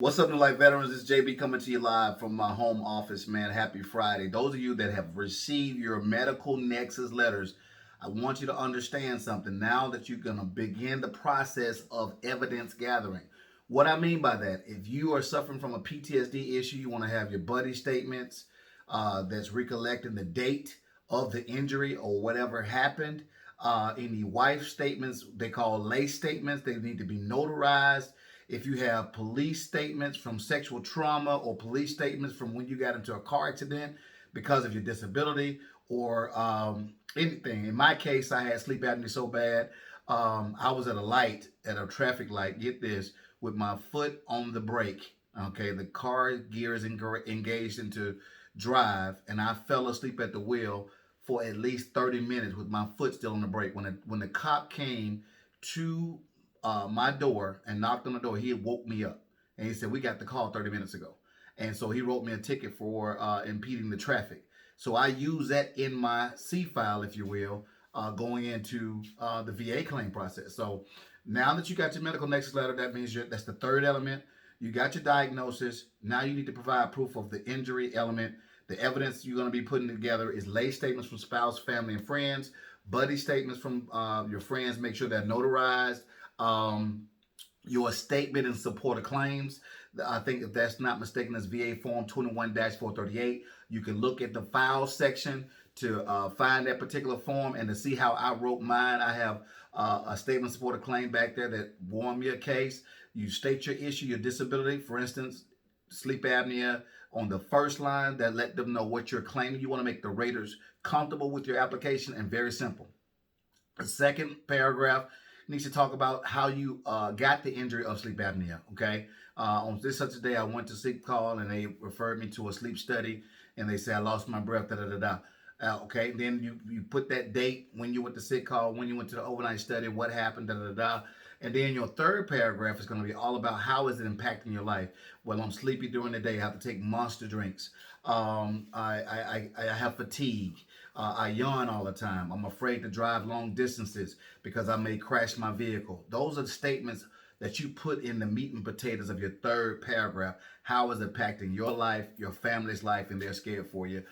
What's up, New Life veterans? It's JB coming to you live from my home office, man. Happy Friday. Those of you that have received your medical Nexus letters, I want you to understand something now that you're going to begin the process of evidence gathering. What I mean by that, if you are suffering from a PTSD issue, you want to have your buddy statements that's recollecting the date of the injury or whatever happened. Any wife statements, they call lay statements, they need to be notarized. If you have police statements from sexual trauma or police statements from when you got into a car accident because of your disability or anything. In my case, I had sleep apnea so bad. I was at a traffic light, get this, with my foot on the brake. Okay, the car gear is engaged into drive, and I fell asleep at the wheel for at least 30 minutes with my foot still on the brake. When the cop came to my door and knocked on the door, he woke me up. And he said, "We got the call 30 minutes ago." And so he wrote me a ticket for impeding the traffic. So I use that in my C file, if you will, going into the VA claim process. So now that you got your medical nexus letter, that means that's the third element. You got your diagnosis. Now you need to provide proof of the injury element. The evidence you're going to be putting together is lay statements from spouse, family, and friends. Buddy statements from your friends. Make sure they're notarized. Your statement in support of claims. I think if that's not mistaken, that's VA Form 21-438. You can look at the file section to find that particular form and to see how I wrote mine. I have a statement in support of claim back there that won me a case. You state your issue, your disability, for instance, sleep apnea on the first line, that let them know what you're claiming. You want to make the raters comfortable with your application, and very simple. The second paragraph needs to talk about how you got the injury of sleep apnea, okay? On this such a day, I went to sleep call and they referred me to a sleep study and they said I lost my breath, da-da-da-da. Okay, then you put that date when you went to sick call, when you went to the overnight study, what happened, da-da-da-da. And then your third paragraph is going to be all about how is it impacting your life. Well, I'm sleepy during the day. I have to take monster drinks. I have fatigue. I yawn all the time. I'm afraid to drive long distances because I may crash my vehicle. Those are the statements that you put in the meat and potatoes of your third paragraph. How is it impacting your life, your family's life, and they're scared for you.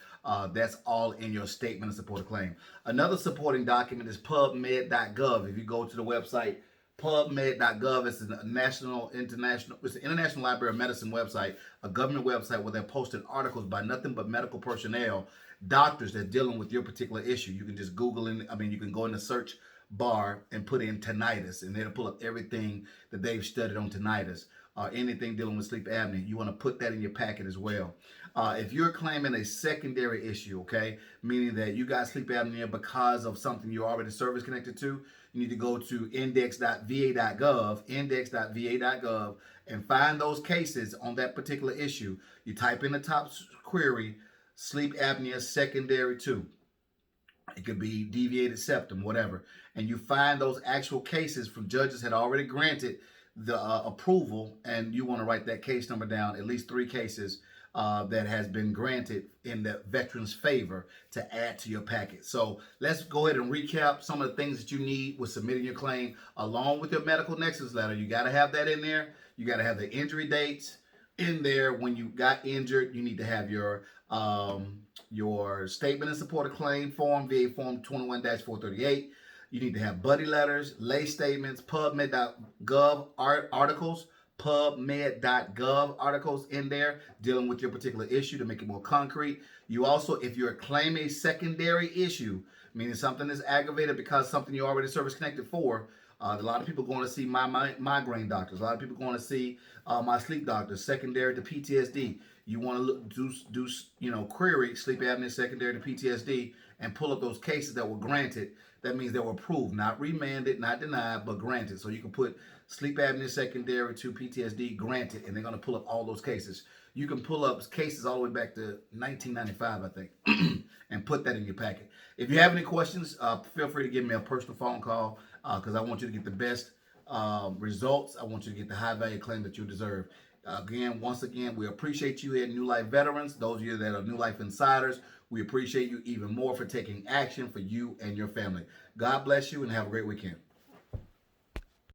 That's all in your statement of support of claim. Another supporting document is Pubmed.gov. If you go to the website, Pubmed.gov, it's an it's the International Library of Medicine website, a government website where they're posting articles by nothing but medical personnel, doctors that are dealing with your particular issue. You can just Google you can go in the search bar and put in tinnitus, and it'll pull up everything that they've studied on tinnitus. Anything dealing with sleep apnea, you want to put that in your packet as well. If you're claiming a secondary issue, okay, meaning that you got sleep apnea because of something you're already service connected to, you need to go to index.va.gov, and find those cases on that particular issue. You type in the top query, sleep apnea secondary to. It could be deviated septum, whatever. And you find those actual cases from judges had already granted the approval, and you want to write that case number down, at least 3 cases that has been granted in the veteran's favor to add to your packet. So let's go ahead and recap some of the things that you need with submitting your claim along with your medical nexus letter. You got to have that in there. You got to have the injury dates in there. When you got injured, you need to have your statement in support of claim form, VA Form 21-438. You need to have buddy letters, lay statements, Pubmed.gov articles, Pubmed.gov articles in there dealing with your particular issue to make it more concrete. You also, if you're claiming a secondary issue, meaning something is aggravated because something you're already service connected for, a lot of people going to see my migraine doctors. A lot of people going to see my sleep doctors, secondary to PTSD. You want to do query sleep apnea secondary to PTSD and pull up those cases that were granted. That means they were approved, not remanded, not denied, but granted. So you can put sleep apnea secondary to PTSD granted, and they're going to pull up all those cases. You can pull up cases all the way back to 1995, I think, and put that in your packet. If you have any questions, feel free to give me a personal phone call because I want you to get the best results. I want you to get the high value claim that you deserve. Once again, we appreciate you here, New Life veterans. Those of you that are New Life insiders, we appreciate you even more for taking action for you and your family. God bless you and have a great weekend.